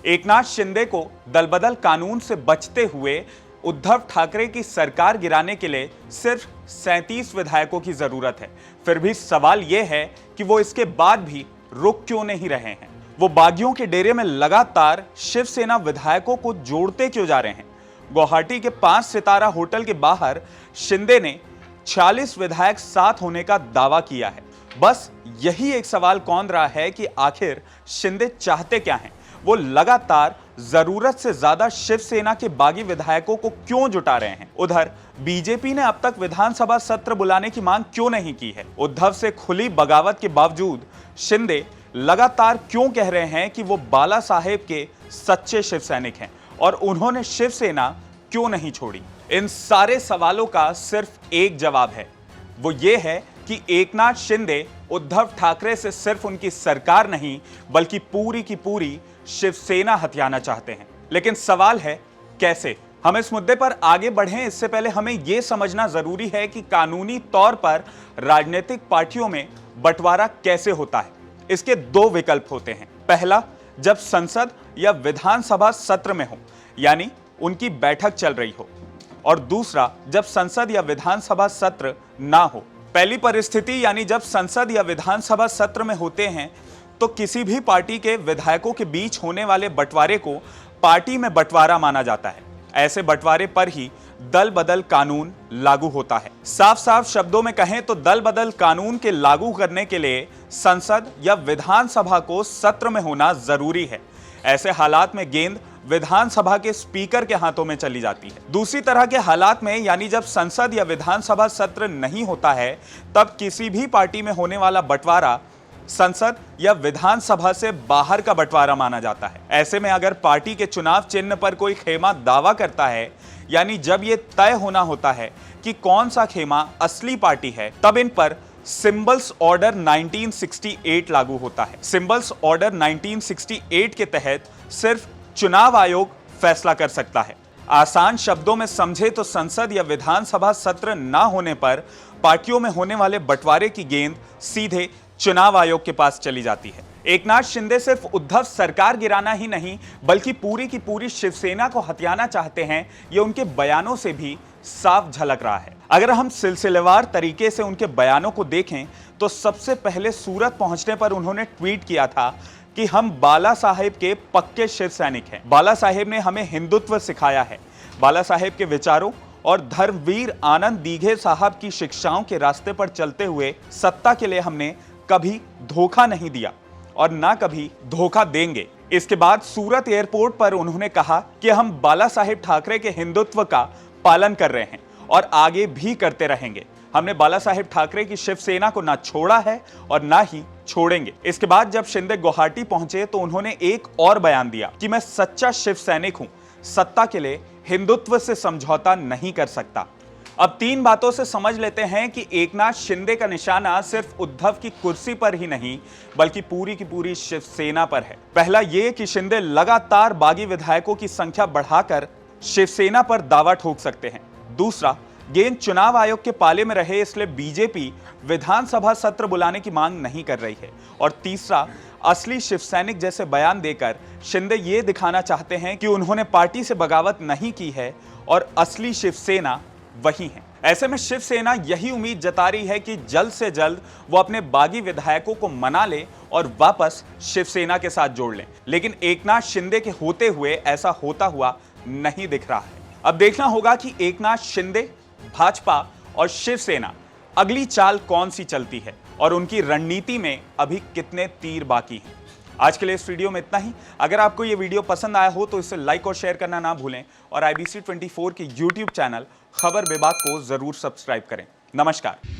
एकनाथ शिंदे को दलबदल कानून से बचते हुए उद्धव ठाकरे की सरकार गिराने के लिए सिर्फ 37 विधायकों की जरूरत है। फिर भी सवाल यह है कि वो इसके बाद भी रुक क्यों नहीं रहे हैं। वो बागियों के डेरे में लगातार शिवसेना विधायकों को जोड़ते क्यों जा रहे हैं। गुवाहाटी के 5 सितारा होटल के बाहर शिंदे ने 46 विधायक साथ होने का दावा किया है। बस यही एक सवाल कौन रहा है कि आखिर शिंदे चाहते क्या हैं। वो लगातार जरूरत से ज्यादा शिवसेना के बागी विधायकों को क्यों जुटा रहे हैं। उधर बीजेपी ने अब तक विधानसभा सत्र बुलाने की मांग क्यों नहीं की है। उद्धव से खुली बगावत के बावजूद शिंदे लगातार क्यों कह रहे हैं कि वो बाला साहेब के सच्चे शिव सैनिक हैं और उन्होंने शिवसेना क्यों नहीं छोड़ी। इन सारे सवालों का सिर्फ एक जवाब है, वो ये है कि एकनाथ शिंदे उद्धव ठाकरे से सिर्फ उनकी सरकार नहीं बल्कि पूरी की पूरी शिवसेना हथियाना चाहते हैं। लेकिन सवाल है कैसे। हम इस मुद्दे पर आगे बढ़ें इससे पहले हमें यह समझना जरूरी है कि कानूनी तौर पर राजनीतिक पार्टियों में बंटवारा कैसे होता है। इसके 2 विकल्प होते हैं। पहला, जब संसद या विधानसभा सत्र में हो, यानी उनकी बैठक चल रही हो, और दूसरा, जब संसद या विधानसभा सत्र ना हो। पहली परिस्थिति यानी जब संसद या विधानसभा सत्र में होते हैं तो किसी भी पार्टी के विधायकों के बीच होने वाले बंटवारे को पार्टी में बंटवारा माना जाता है। ऐसे बंटवारे पर ही दल बदल कानून लागू होता है। साफ साफ शब्दों में कहें तो दल बदल कानून के लागू करने के लिए संसद या विधानसभा को सत्र में होना जरूरी है। ऐसे हालात में गेंद विधानसभा के स्पीकर के हाथों में चली जाती है। दूसरी तरह के हालात में यानी जब संसद या विधानसभा सत्र नहीं होता है तब किसी भी पार्टी में होने वाला बंटवारा संसद या विधानसभा से बाहर का बंटवारा माना जाता है। ऐसे में अगर पार्टी के चुनाव चिन्ह पर कोई खेमा दावा करता है, यानी जब यह तय होना होता है कि कौन सा खेमा असली पार्टी है, तब इन पर सिंबल्स ऑर्डर 1968 लागू होता है। सिंबल्स ऑर्डर 1968 के तहत सिर्फ चुनाव आयोग फैसला कर सकता है। आसान शब्दों में समझे तो संसद या विधानसभा सत्र ना होने पर पार्टियों में होने वाले बंटवारे की गेंद सीधे चुनाव आयोग के पास चली जाती है। एकनाथ शिंदे सिर्फ उद्धव सरकार गिराना ही नहीं बल्कि पूरी की पूरी शिवसेना को हथियाना चाहते हैं, ये उनके बयानों से भी साफ झलक रहा है। अगर हम सिलसिलेवार तरीके से उनके बयानों को देखें तो सबसे पहले सूरत पहुंचने पर उन्होंने ट्वीट किया था कि हम बाला साहेब के पक्के शिव सैनिक हैं। बाला साहेब ने हमें हिंदुत्व सिखाया है। बाला साहेब के विचारों और धर्मवीर आनंद दीघे साहब की शिक्षाओं के रास्ते पर चलते हुए सत्ता के लिए हमने कभी धोखा नहीं दिया और ना कभी धोखा देंगे। इसके बाद सूरत एयरपोर्ट पर उन्होंने कहा कि हम बाला साहेब ठाकरे के हिंदुत्व का पालन कर रहे हैं और आगे भी करते रहेंगे। हमने बाला साहेब ठाकरे की शिवसेना को ना छोड़ा है और ना ही छोड़ेंगे। इसके बाद जब शिंदे गुवाहाटी पहुंचे तो उन्होंने एक और बयान दिया कि मैं सच्चा शिव सैनिक हूं, सत्ता के लिए हिंदुत्व से समझौता नहीं कर सकता। अब 3 बातों से समझ लेते हैं कि एकनाथ शिंदे का निशाना सिर्फ उद्धव की कुर्सी पर ही नहीं बल्कि पूरी की पूरी शिवसेना पर है। पहला ये कि शिंदे लगातार बागी विधायकों की संख्या बढ़ाकर शिवसेना पर दावा ठोक सकते हैं। दूसरा, गेंद चुनाव आयोग के पाले में रहे इसलिए बीजेपी विधानसभा सत्र बुलाने की मांग नहीं कर रही है। और तीसरा, असली शिवसैनिक जैसे बयान देकर शिंदे ये दिखाना चाहते हैं कि उन्होंने पार्टी से बगावत नहीं की है और असली शिवसेना वही है। ऐसे में शिवसेना यही उम्मीद जता रही है कि जल्द से जल्द वो अपने बागी विधायकों को मना ले और वापस शिवसेना के साथ जोड़ लें। लेकिन एकनाथ शिंदे के होते हुए ऐसा होता हुआ नहीं दिख रहा है। अब देखना होगा कि एकनाथ शिंदे, भाजपा और शिवसेना अगली चाल कौन सी चलती है और उनकी रणनीति में अभी कितने तीर बाकी हैं। आज के लिए इस वीडियो में इतना ही। अगर आपको ये वीडियो पसंद आया हो तो इसे लाइक और शेयर करना ना भूलें और IBC 24 के YouTube चैनल खबर विभाग को जरूर सब्सक्राइब करें। नमस्कार।